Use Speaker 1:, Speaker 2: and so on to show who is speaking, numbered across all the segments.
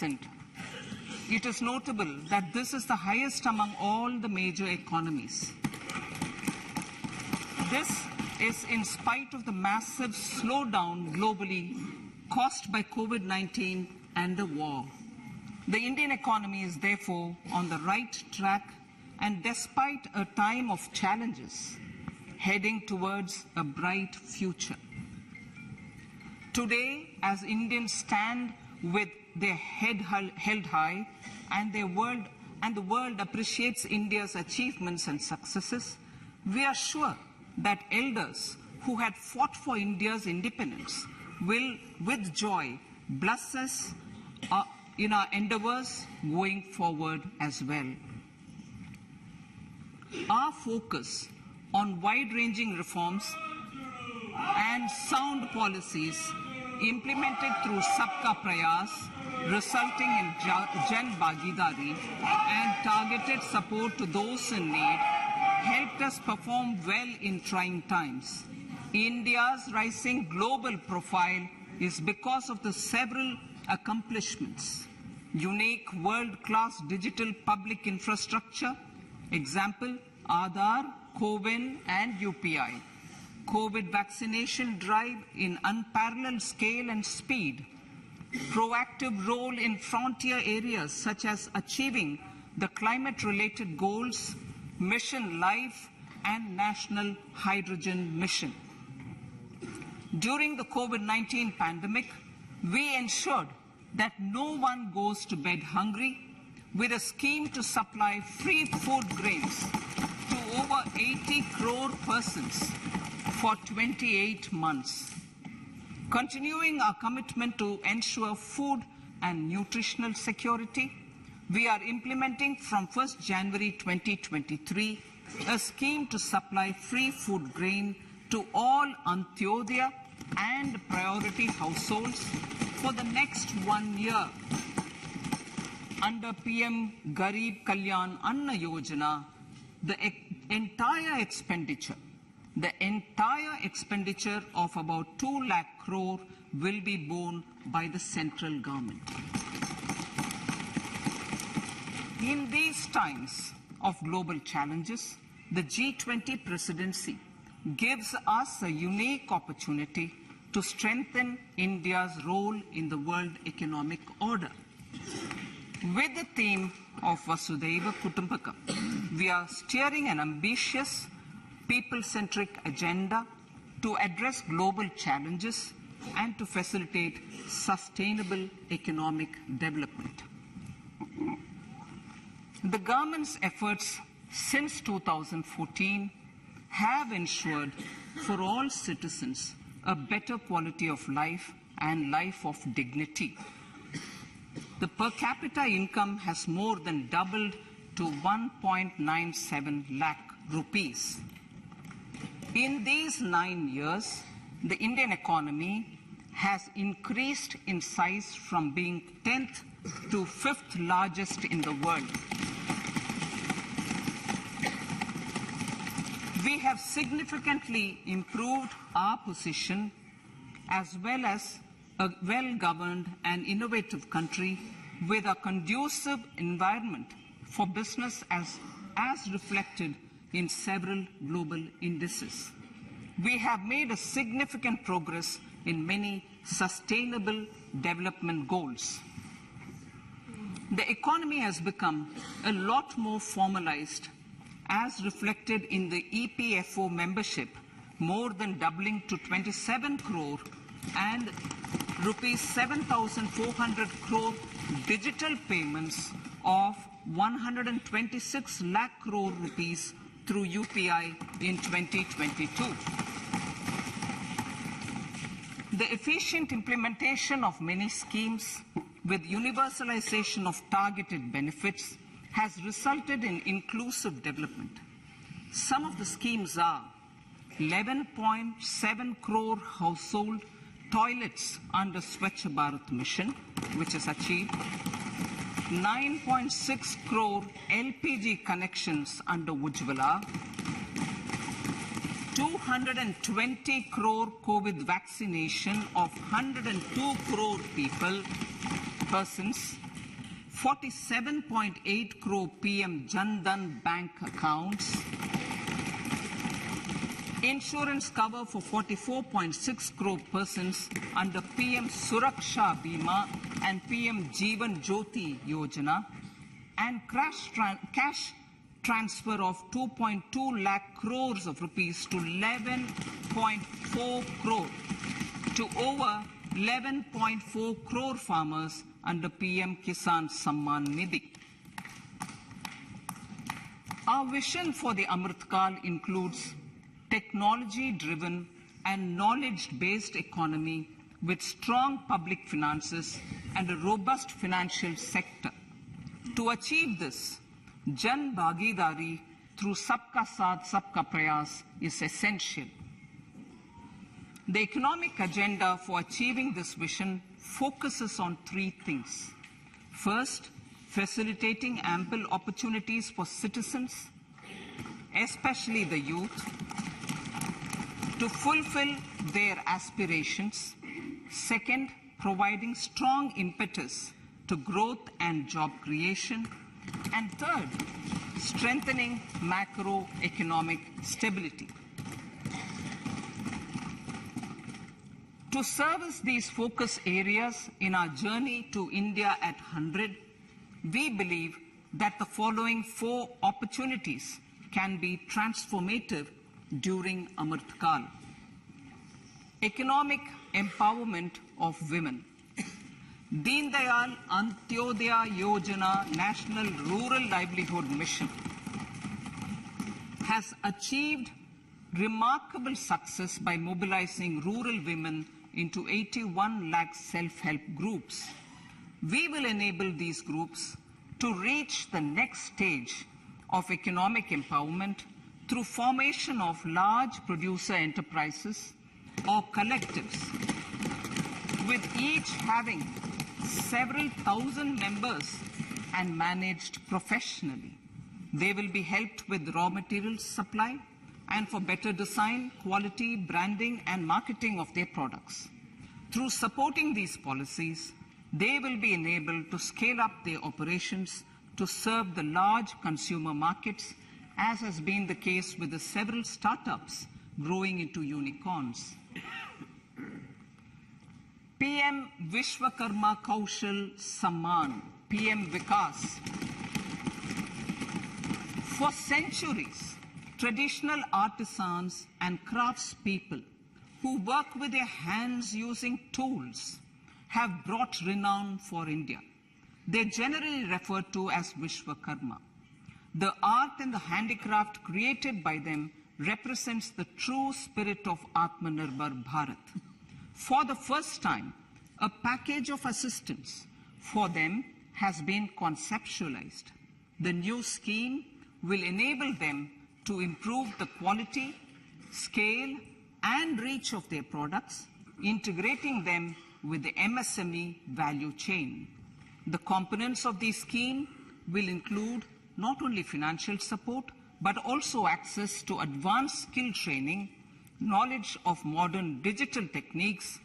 Speaker 1: 8%. It is notable that this is the highest among all the major economies. This is in spite of the massive slowdown globally caused by COVID-19 and the war. The Indian economy is therefore on the right track, and despite a time of challenges, heading towards a bright future. Today, as Indians stand with their head held high and the world appreciates India's achievements and successes, we are sure that elders who had fought for India's independence will, with joy, bless us in our endeavors going forward as well. Our focus on wide-ranging reforms and sound policies implemented through Sabka Prayas, resulting in Jan Bhagidari and targeted support to those in need, helped us perform well in trying times. India's rising global profile is because of the several accomplishments: unique world-class digital public infrastructure, example, Aadhaar, CoWIN and UPI, COVID vaccination drive in unparalleled scale and speed, proactive role in frontier areas such as achieving the climate-related goals, Mission Life and National Hydrogen Mission. During the COVID-19 pandemic, we ensured that no one goes to bed hungry with a scheme to supply free food grains to over 80 crore persons for 28 months. Continuing our commitment to ensure food and nutritional security, we are implementing from 1st January 2023 a scheme to supply free food grain to all Antyodaya and priority households for the next 1 year. Under PM Garib Kalyan Anna Yojana, the entire expenditure of about 2 lakh crore will be borne by the central government. In these times of global challenges, the G20 presidency gives us a unique opportunity to strengthen India's role in the world economic order. With the theme of Vasudhaiva Kutumbakam, we are steering an ambitious, people-centric agenda to address global challenges and to facilitate sustainable economic development. The government's efforts since 2014 have ensured for all citizens a better quality of life and life of dignity. The per capita income has more than doubled to 1.97 lakh rupees. In these 9 years, the Indian economy has increased in size from being 10th to 5th largest in the world. We have significantly improved our position as well as a well-governed and innovative country with a conducive environment for business as reflected in several global indices. We have made a significant progress in many sustainable development goals. The economy has become a lot more formalized as reflected in the EPFO membership, more than doubling to 27 crore and rupees 7,400 crore digital payments of 126 lakh crore rupees through UPI in 2022. The efficient implementation of many schemes with universalization of targeted benefits has resulted in inclusive development. Some of the schemes are 11.7 crore household toilets under Swachh Bharat Mission, which is achieved, 9.6 crore LPG connections under Ujjwala, 220 crore COVID vaccination of 102 crore persons, 47.8 crore PM Jan Dhan bank accounts, insurance cover for 44.6 crore persons under PM Suraksha Bima and PM Jeevan Jyoti Yojana, and cash transfer of 2.2 lakh crores of rupees to 11.4 crore to over 11.4 crore farmers under PM Kisan Samman Nidhi. Our vision for the Amrit Kal includes technology-driven and knowledge-based economy with strong public finances and a robust financial sector. To achieve this, Jan Bhagidari through Sabka Saath Sabka Prayas is essential. The economic agenda for achieving this vision focuses on three things. First, facilitating ample opportunities for citizens, especially the youth, to fulfill their aspirations. Second, providing strong impetus to growth and job creation. And third, strengthening macroeconomic stability. To service these focus areas in our journey to India at 100, we believe that the following 4 opportunities can be transformative during Amrit Kal. Economic empowerment of women. Deen Dayal Antyodaya Yojana National Rural Livelihood Mission has achieved remarkable success by mobilizing rural women into 81 lakh self-help groups. We will enable these groups to reach the next stage of economic empowerment through formation of large producer enterprises or collectives, with each having several thousand members and managed professionally. They will be helped with raw materials supply and for better design, quality, branding, and marketing of their products. Through supporting these policies, they will be enabled to scale up their operations to serve the large consumer markets, as has been the case with the several startups growing into unicorns. PM Vishwakarma Kaushal Samman, PM Vikas. For centuries, traditional artisans and craftspeople who work with their hands using tools have brought renown for India. They're generally referred to as Vishwakarma. The art and the handicraft created by them represents the true spirit of Atmanirbhar Bharat. For the first time, a package of assistance for them has been conceptualized. The new scheme will enable them to improve the quality, scale, and reach of their products, integrating them with the MSME value chain. The components of this scheme will include not only financial support, but also access to advanced skill training, knowledge of modern digital techniques,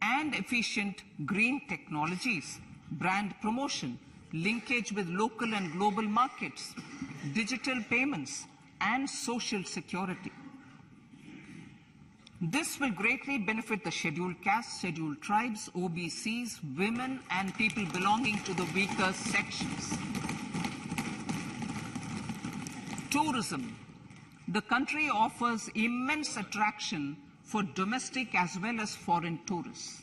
Speaker 1: and efficient green technologies, brand promotion, linkage with local and global markets, digital payments, and social security. This will greatly benefit the scheduled castes, scheduled tribes, OBCs, women, and people belonging to the weaker sections. Tourism. The country offers immense attraction for domestic as well as foreign tourists.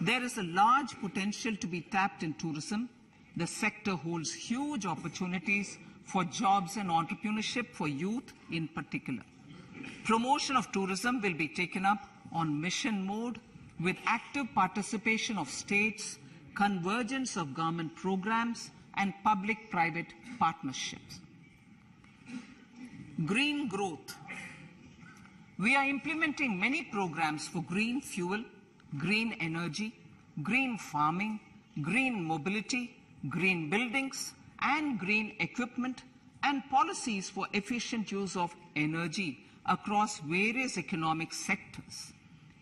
Speaker 1: There is a large potential to be tapped in tourism. The sector holds huge opportunities for jobs and entrepreneurship for youth in particular. Promotion of tourism will be taken up on mission mode with active participation of states, convergence of government programs, and public-private partnerships. Green growth. We are implementing many programs for green fuel, green energy, green farming, green mobility, green buildings, and green equipment, and policies for efficient use of energy across various economic sectors.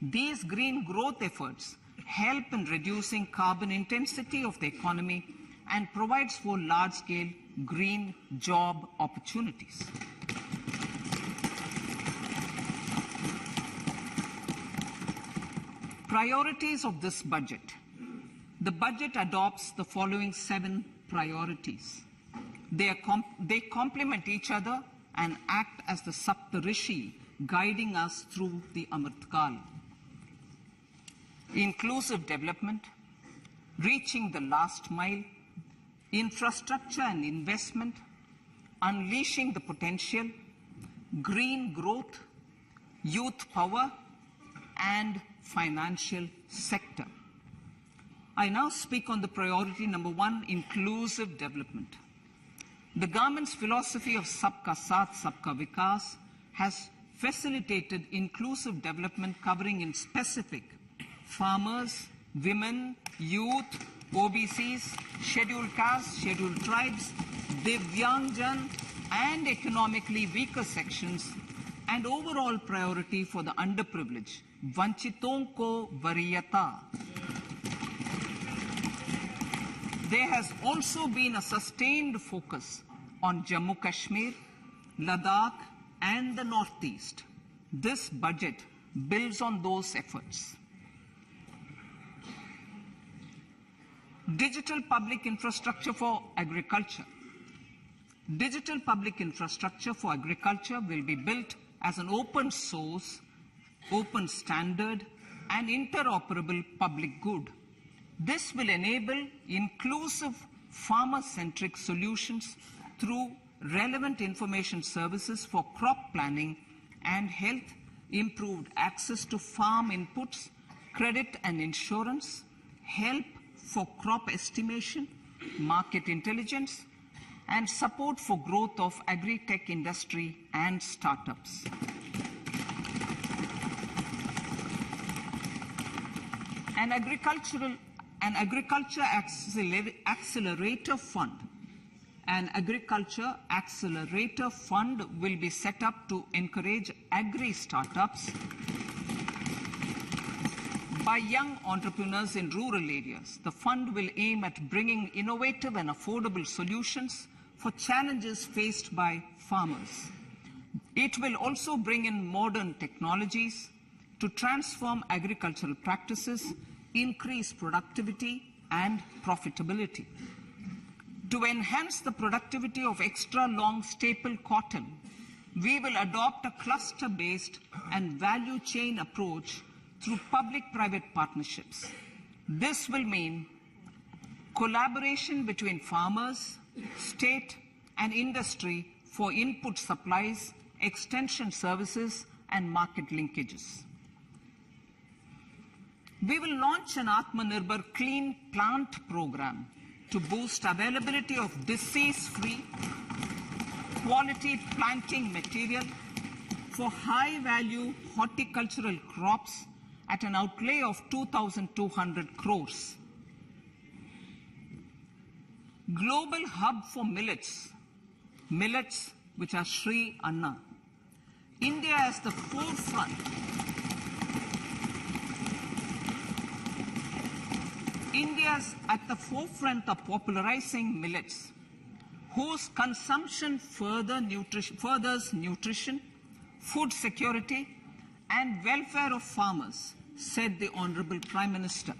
Speaker 1: These green growth efforts help in reducing carbon intensity of the economy and provides for large-scale green job opportunities. Priorities of this budget. The budget adopts the following 7 priorities. They complement each other and act as the Saptarishi guiding us through the Amritkal. Inclusive development, reaching the last mile, infrastructure and investment, unleashing the potential, green growth, youth power, and financial sector. I now speak on the priority number 1, inclusive development. The government's philosophy of Sabka Saath, Sabka Vikas has facilitated inclusive development covering in specific farmers, women, youth, OBCs, scheduled castes, scheduled tribes, Divyangjan, and economically weaker sections, and overall priority for the underprivileged, Vanchiton ko Variyata. There has also been a sustained focus on Jammu Kashmir, Ladakh, and the Northeast. This budget builds on those efforts. Digital public infrastructure for agriculture. Digital public infrastructure for agriculture will be built as an open source, open standard, and interoperable public good. This will enable inclusive farmer-centric solutions through relevant information services for crop planning and health, improved access to farm inputs, credit and insurance, help for crop estimation, market intelligence, and support for growth of agri-tech industry and startups. An agriculture accelerator fund. An agriculture accelerator fund will be set up to encourage agri-startups by young entrepreneurs in rural areas. The fund will aim at bringing innovative and affordable solutions for challenges faced by farmers. It will also bring in modern technologies to transform agricultural practices, increase productivity and profitability. To enhance the productivity of extra long staple cotton, we will adopt a cluster-based and value chain approach through public-private partnerships. This will mean collaboration between farmers, state, and industry for input supplies, extension services, and market linkages. We will launch an Atmanirbhar Clean Plant program to boost availability of disease-free, quality planting material for high-value horticultural crops at an outlay of 2,200 crores. Global hub for millets, which are Sri Anna. India is the forefront. India's at the forefront of popularizing millets, whose consumption furthers nutrition, food security, and welfare of farmers, said the Honorable Prime Minister.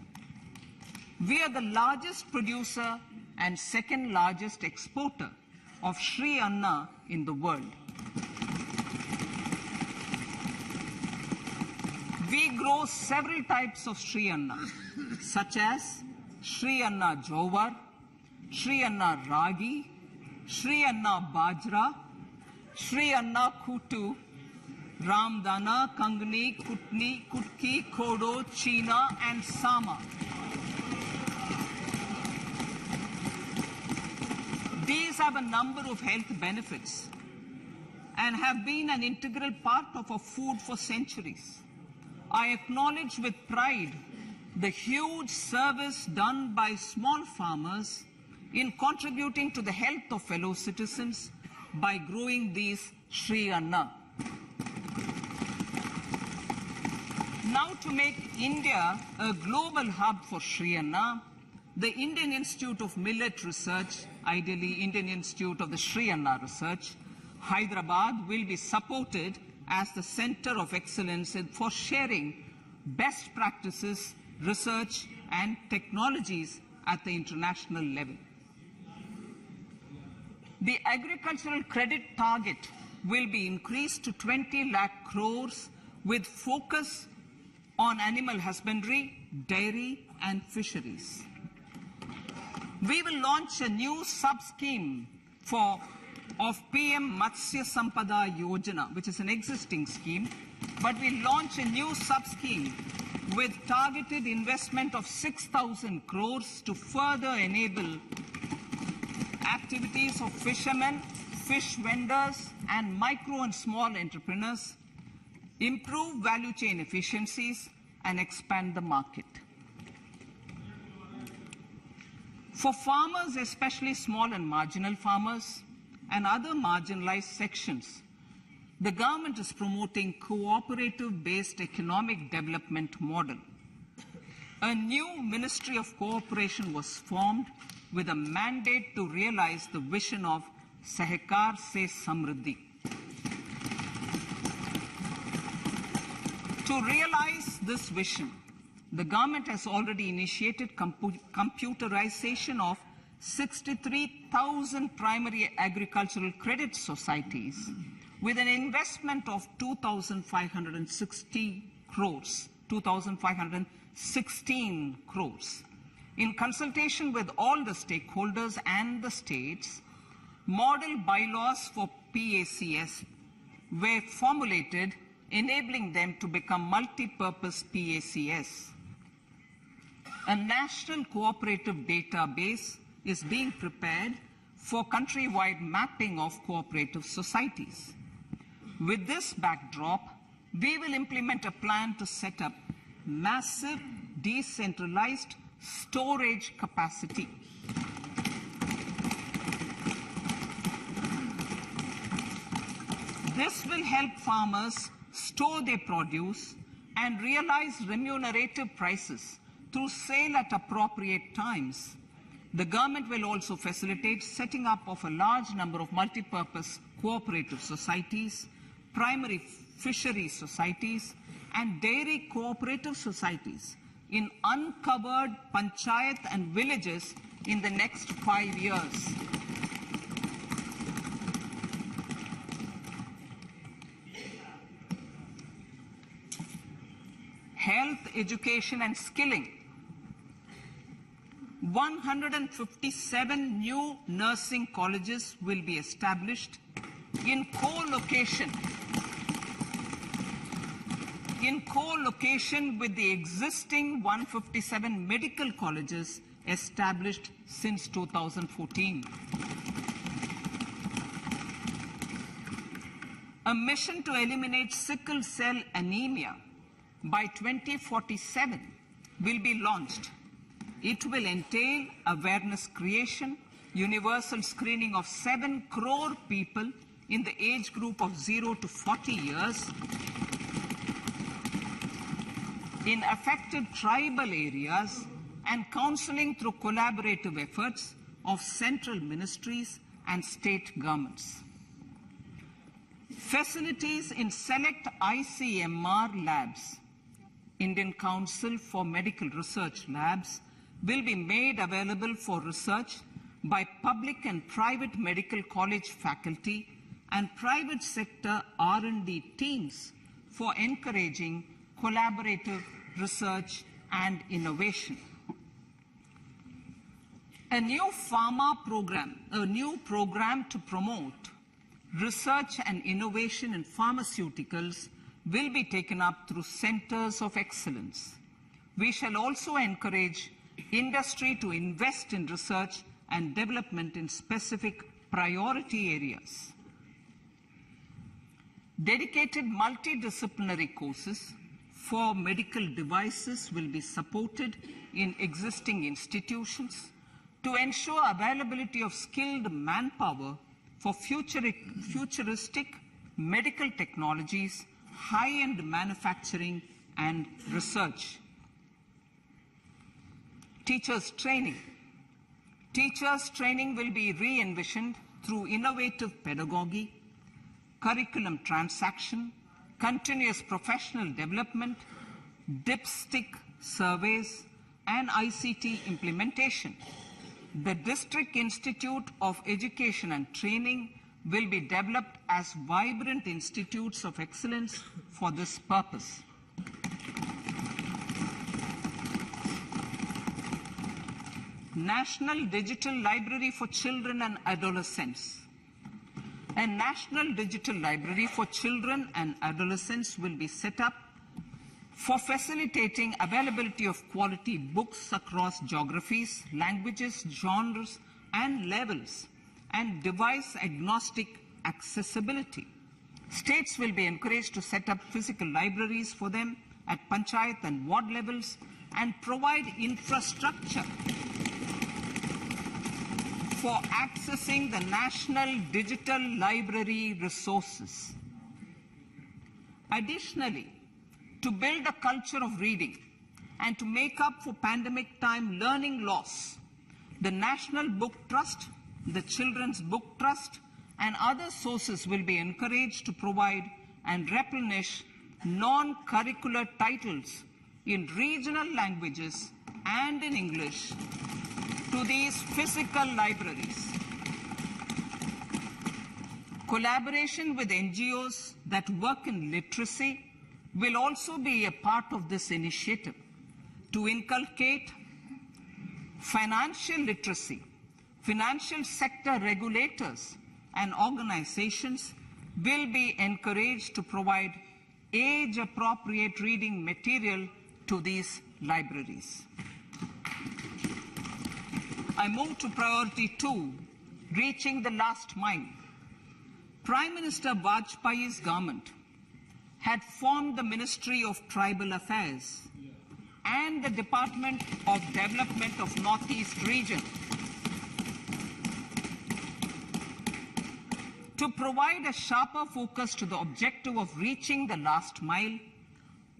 Speaker 1: We are the largest producer and second largest exporter of Sri Anna in the world. We grow several types of Sri Anna, such as Sri Anna Jowar, Sri Anna Ragi, Sri Anna Bajra, Sri Anna Kutu, Ramdana, Kangni, Kutni, Kutki, Kodo, China, and Sama. These have a number of health benefits and have been an integral part of our food for centuries. I acknowledge with pride the huge service done by small farmers in contributing to the health of fellow citizens by growing these Sri Anna. Now, to make India a global hub for Sri Anna, the Indian Institute of Millet Research, ideally Indian Institute of the Sri Anna Research, Hyderabad, will be supported as the center of excellence for sharing best practices, research, and technologies at the international level. The agricultural credit target will be increased to 20 lakh crores with focus on animal husbandry, dairy, and fisheries. We will launch a new sub-scheme of PM Matsya Sampada Yojana, which is an existing scheme, but we launch a new sub-scheme with targeted investment of 6,000 crores to further enable activities of fishermen, fish vendors, and micro and small entrepreneurs, improve value chain efficiencies, and expand the market. For farmers, especially small and marginal farmers and other marginalized sections, the government is promoting cooperative-based economic development model. A new Ministry of Cooperation was formed with a mandate to realize the vision of Sahkar Se Samriddhi. To realize this vision, the government has already initiated computerization of 63,000 primary agricultural credit societies with an investment of 2,560 crores, 2,516 crores. In consultation with all the stakeholders and the states, model bylaws for PACS were formulated, enabling them to become multi-purpose PACS. A national cooperative database is being prepared for countrywide mapping of cooperative societies. With this backdrop, we will implement a plan to set up massive decentralized storage capacity. This will help farmers store their produce and realize remunerative prices through sale at appropriate times. The government will also facilitate setting up of a large number of multi-purpose cooperative societies, primary fisheries societies, and dairy cooperative societies in uncovered panchayat and villages in the next 5 years. Health, education, and skilling. 157 new nursing colleges will be established in co-location with the existing 157 medical colleges established since 2014. A mission to eliminate sickle cell anemia by 2047 will be launched. It will entail awareness creation, universal screening of 7 crore people in the age group of 0 to 40 years in affected tribal areas, and counseling through collaborative efforts of central ministries and state governments. Facilities in select ICMR labs, Indian Council for Medical Research labs, will be made available for research by public and private medical college faculty and private sector R&D teams for encouraging collaborative research and innovation. A new program to promote research and innovation in pharmaceuticals will be taken up through centers of excellence. We shall also encourage industry to invest in research and development in specific priority areas. Dedicated multidisciplinary courses for medical devices will be supported in existing institutions to ensure availability of skilled manpower for futuristic medical technologies, high-end manufacturing, and research. Teachers training. Teachers' training will be re-envisioned through innovative pedagogy, curriculum transaction, continuous professional development, dipstick surveys, and ICT implementation. The District Institute of Education and Training will be developed as vibrant institutes of excellence for this purpose. National Digital Library for Children and Adolescents. A National Digital Library for Children and Adolescents will be set up for facilitating availability of quality books across geographies, languages, genres, and levels, and device-agnostic accessibility. States will be encouraged to set up physical libraries for them at panchayat and ward levels and provide infrastructure for accessing the National Digital Library resources. Additionally, to build a culture of reading and to make up for pandemic time learning loss, the National Book Trust, the Children's Book Trust, and other sources will be encouraged to provide and replenish non-curricular titles in regional languages and in English to these physical libraries. Collaboration with NGOs that work in literacy will also be a part of this initiative. To inculcate financial literacy, financial sector regulators and organizations will be encouraged to provide age-appropriate reading material to these libraries. I move to priority 2, reaching the last mile. Prime Minister Vajpayee's government had formed the Ministry of Tribal Affairs and the Department of Development of Northeast Region to provide a sharper focus to the objective of reaching the last mile.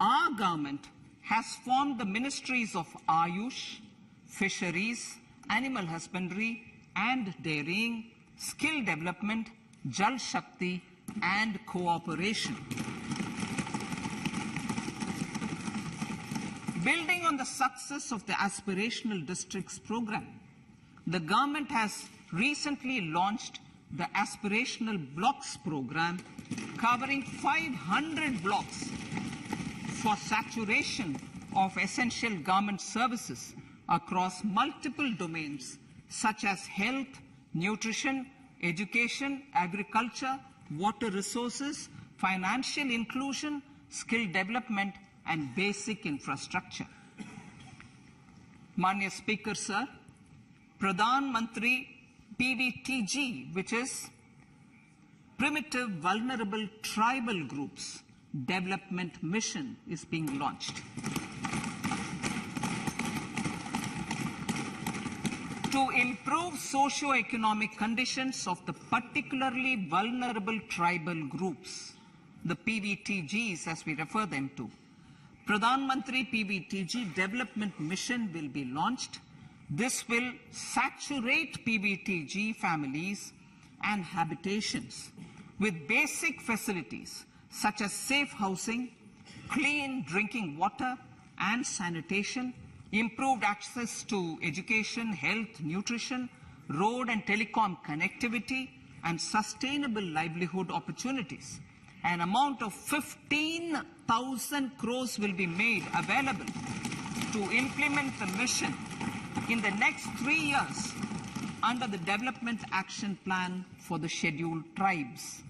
Speaker 1: Our government has formed the Ministries of Ayush, Fisheries, Animal Husbandry and Dairying, Skill Development, Jal Shakti and Cooperation. Building on the success of the Aspirational Districts program, the government has recently launched the Aspirational Blocks program, covering 500 blocks for saturation of essential government services across multiple domains such as health, nutrition, education, agriculture, water resources, financial inclusion, skill development, and basic infrastructure. Manya Speaker, sir, Pradhan Mantri PVTG, which is Primitive Vulnerable Tribal Groups Development Mission, is being launched. To improve socio-economic conditions of the particularly vulnerable tribal groups, the PVTGs as we refer them to, Pradhan Mantri PVTG Development Mission will be launched. This will saturate PVTG families and habitations with basic facilities such as safe housing, clean drinking water and sanitation, improved access to education, health, nutrition, road and telecom connectivity, and sustainable livelihood opportunities. An amount of 15,000 crores will be made available to implement the mission in the next 3 years under the Development Action Plan for the Scheduled Tribes.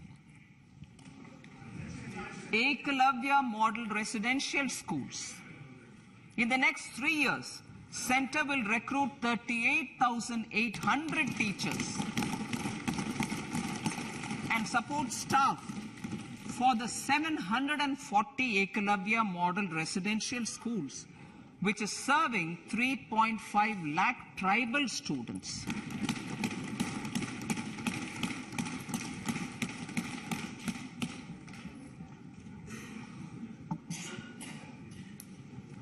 Speaker 1: Ekalavya Model Residential Schools. In the next 3 years, Center will recruit 38,800 teachers and support staff for the 740 Ekalavya Model Residential Schools, which is serving 3.5 lakh tribal students.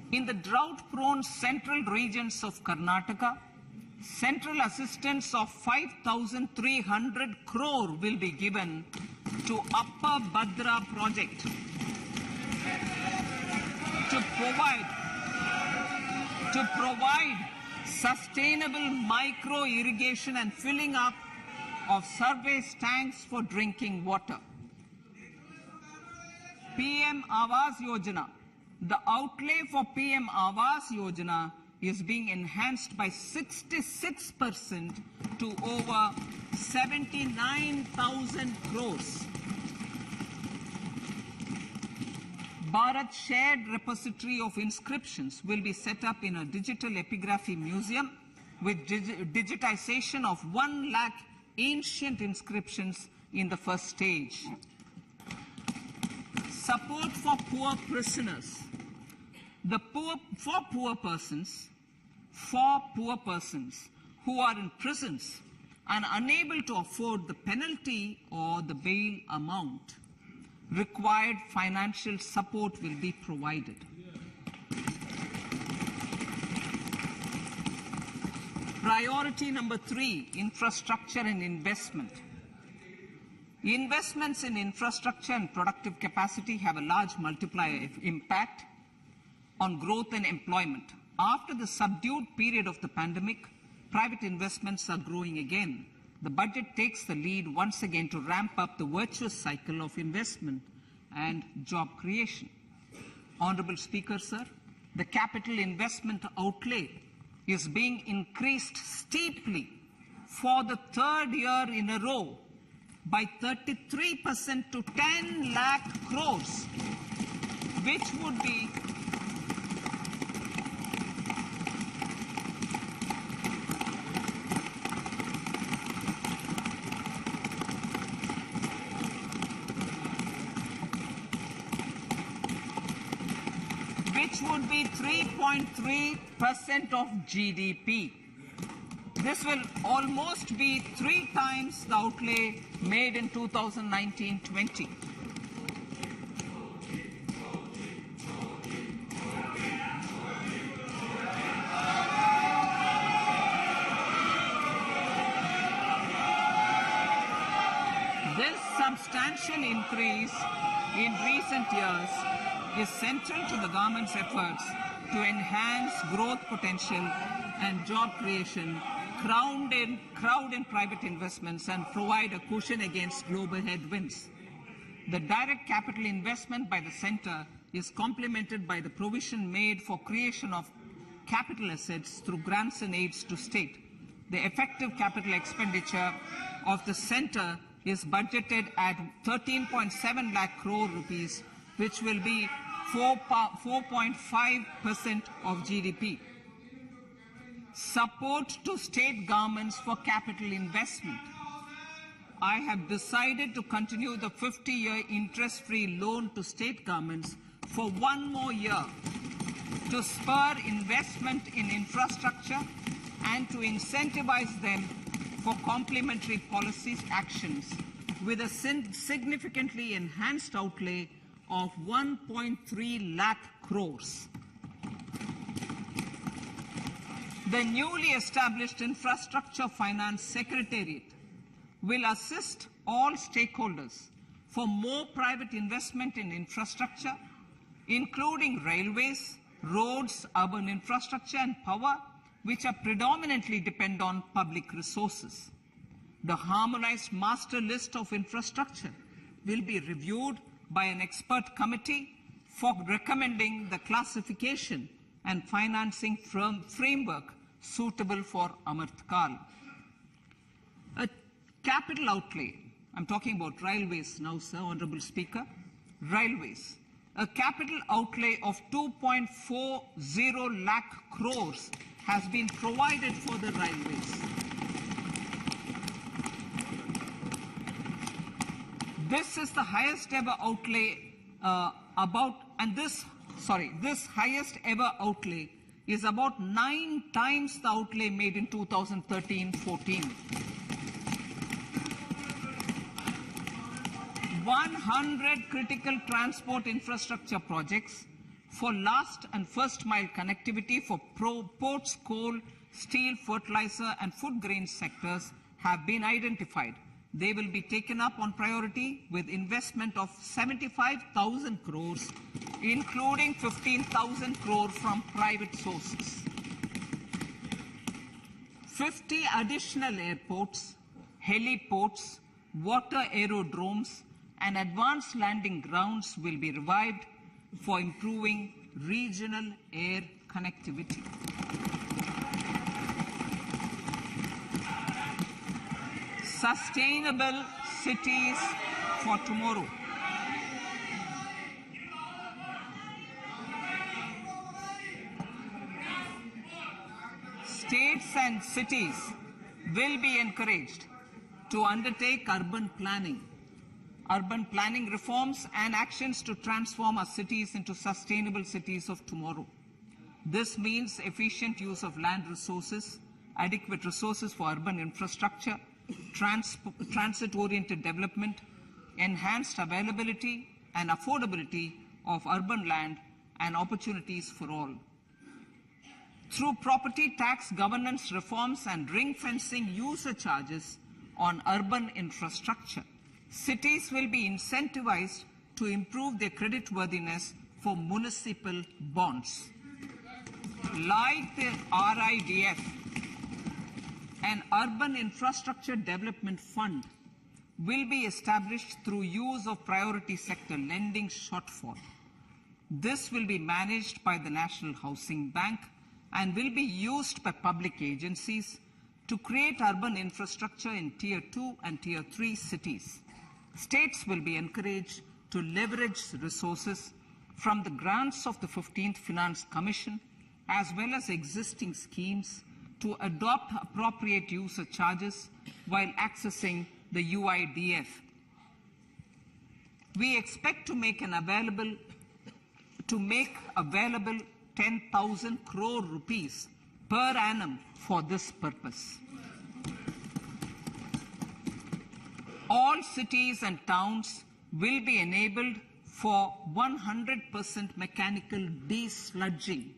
Speaker 1: In the drought-prone central regions of Karnataka, Central assistance of 5,300 crore will be given to Upper Bhadra project to provide sustainable micro irrigation and filling up of surface tanks for drinking water. PM Awas Yojana. The outlay for PM Awas Yojana is being enhanced by 66% to over 79,000 crores. Bharat Shared Repository of Inscriptions will be set up in a digital epigraphy museum with digitization of 1 lakh ancient inscriptions in the first stage. Support for poor prisoners. For poor persons who are in prisons and unable to afford the penalty or the bail amount, required financial support will be provided. Priority number 3, infrastructure and investment. Investments in infrastructure and productive capacity have a large multiplier impact on growth and employment. After the subdued period of the pandemic, private investments are growing again. The budget takes the lead once again to ramp up the virtuous cycle of investment and job creation. Honorable Speaker, sir, the capital investment outlay is being increased steeply for the 3rd year in a row by 33% to 10 lakh crores, which would be which would be 3.3% of GDP. This will almost be 3 times the outlay made in 2019-20. This substantial increase in recent years is central to the government's efforts to enhance growth potential and job creation, crowd in private investments, and provide a cushion against global headwinds. The direct capital investment by the centre is complemented by the provision made for creation of capital assets through grants and aids to state. The effective capital expenditure of the centre is budgeted at 13.7 lakh crore rupees, which will be 4.5% of GDP. Support to state governments for capital investment. I have decided to continue the 50-year interest-free loan to state governments for 1 more year to spur investment in infrastructure and to incentivize them for complementary policies actions with a significantly enhanced outlay of 1.3 lakh crores. The newly established Infrastructure Finance Secretariat will assist all stakeholders for more private investment in infrastructure, including railways, roads, urban infrastructure and power, which are predominantly depend on public resources. The harmonized master list of infrastructure will be reviewed by an expert committee for recommending the classification and financing framework suitable for Amrit Kal. A capital outlay, I'm talking about railways now, sir, Honorable Speaker, railways. A capital outlay of 2.40 lakh crores has been provided for the railways. This is the highest ever outlay this highest ever outlay is about 9 times the outlay made in 2013-14. 100 critical transport infrastructure projects for last and first mile connectivity for ports, coal, steel, fertilizer, and food grain sectors have been identified. They will be taken up on priority with investment of 75,000 crores, including 15,000 crore from private sources. 50 additional airports, heliports, water aerodromes, and advanced landing grounds will be revived for improving regional air connectivity. Sustainable cities for tomorrow. States and cities will be encouraged to undertake urban planning reforms and actions to transform our cities into sustainable cities of tomorrow. This means efficient use of land resources, adequate resources for urban infrastructure, transit-oriented development, enhanced availability and affordability of urban land, and opportunities for all. Through property tax governance reforms and ring-fencing user charges on urban infrastructure, cities will be incentivized to improve their creditworthiness for municipal bonds. Like the RIDF, an Urban Infrastructure Development Fund will be established through use of priority sector lending shortfall. This will be managed by the National Housing Bank and will be used by public agencies to create urban infrastructure in Tier 2 and Tier 3 cities. States will be encouraged to leverage resources from the grants of the 15th Finance Commission as well as existing schemes to adopt appropriate user charges while accessing the UIDF. We expect to make available 10,000 crore rupees per annum for this purpose. All cities and towns will be enabled for 100% mechanical desludging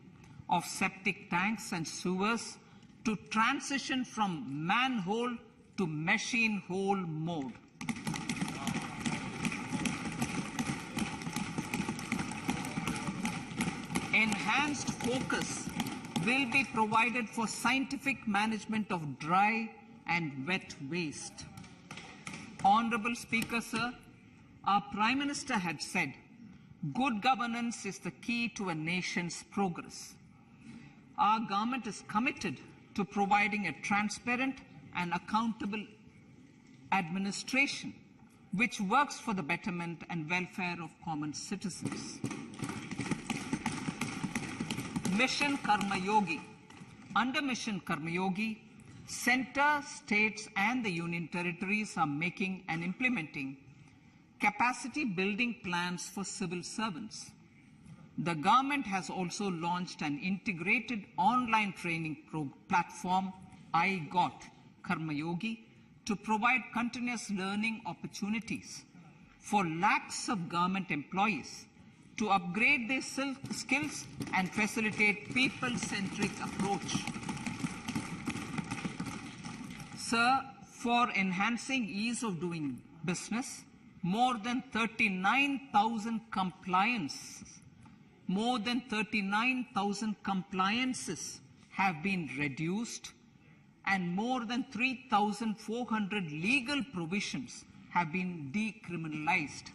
Speaker 1: of septic tanks and sewers to transition from manhole to machine hole mode. Enhanced focus will be provided for scientific management of dry and wet waste. Honorable Speaker, sir, our Prime Minister had said, good governance is the key to a nation's progress. Our government is committed to providing a transparent and accountable administration which works for the betterment and welfare of common citizens. Mission Karma Yogi. Under Mission Karma Yogi, centre, states and the union territories are making and implementing capacity building plans for civil servants. The government has also launched an integrated online training platform, I Got Karma Yogi, to provide continuous learning opportunities for lakhs of government employees to upgrade their skills and facilitate people-centric approach. Sir, for enhancing ease of doing business, more than 39,000 compliances have been reduced and more than 3,400 legal provisions have been decriminalized.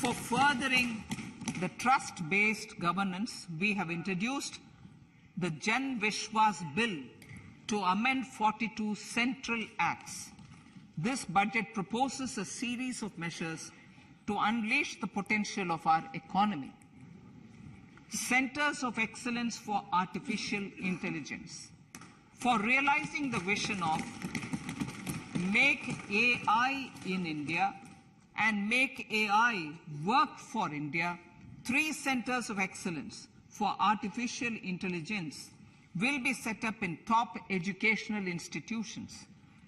Speaker 1: For furthering the trust-based governance, we have introduced the Jan Vishwas Bill to amend 42 central acts. This budget proposes a series of measures to unleash the potential of our economy. Centers of Excellence for Artificial Intelligence. For realizing the vision of Make AI in India and Make AI Work for India, 3 centers of excellence for artificial intelligence will be set up in top educational institutions.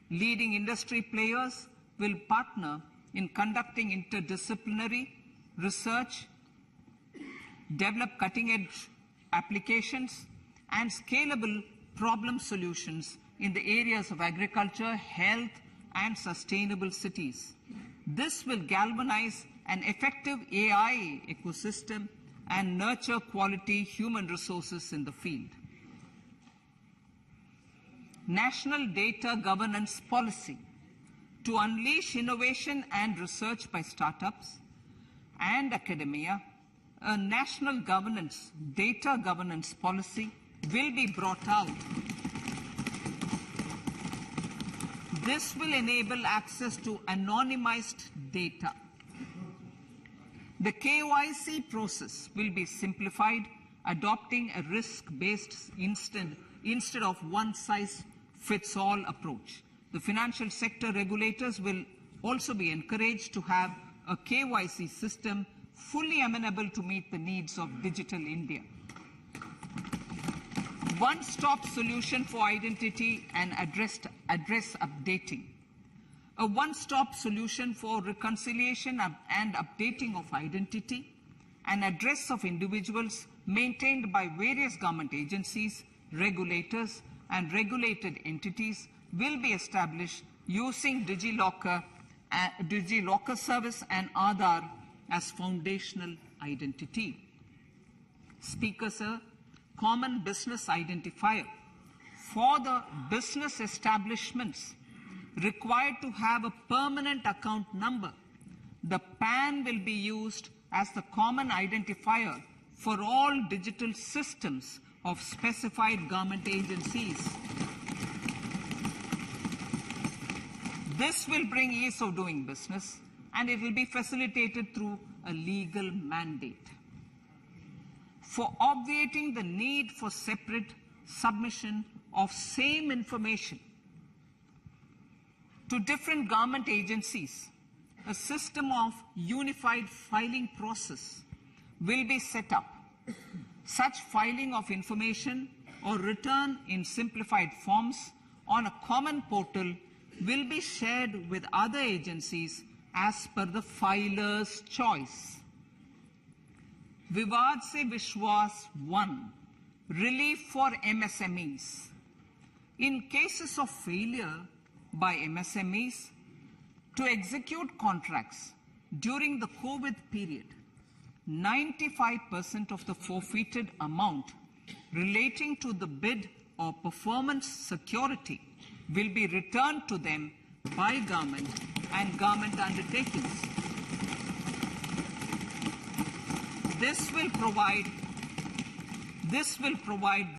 Speaker 1: Leading industry players will partner in conducting interdisciplinary research, develop cutting-edge applications and scalable problem solutions in the areas of agriculture, health, and sustainable cities. This will galvanize an effective AI ecosystem and nurture quality human resources in the field. National Data Governance Policy. To unleash innovation and research by startups and academia, a national data governance policy will be brought out. This will enable access to anonymized data. The KYC process will be simplified, adopting a risk-based instead of one-size-fits-all approach. The financial sector regulators will also be encouraged to have a KYC system fully amenable to meet the needs of digital India. One-stop solution for identity and address updating. A one-stop solution for reconciliation and updating of identity and address of individuals maintained by various government agencies, regulators, and regulated entities will be established using DigiLocker service and Aadhaar as foundational identity. Speaker, sir, common business identifier. For the business establishments required to have a permanent account number, the PAN will be used as the common identifier for all digital systems of specified government agencies. This will bring ease of doing business, and it will be facilitated through a legal mandate. For obviating the need for separate submission of same information to different government agencies, a system of unified filing process will be set up. Such filing of information or return in simplified forms on a common portal will be shared with other agencies as per the filer's choice. Vivad Se Vishwas 1. Relief for MSMEs. In cases of failure by MSMEs to execute contracts during the COVID period, 95% of the forfeited amount relating to the bid or performance security will be returned to them by government and government undertakings. This will provide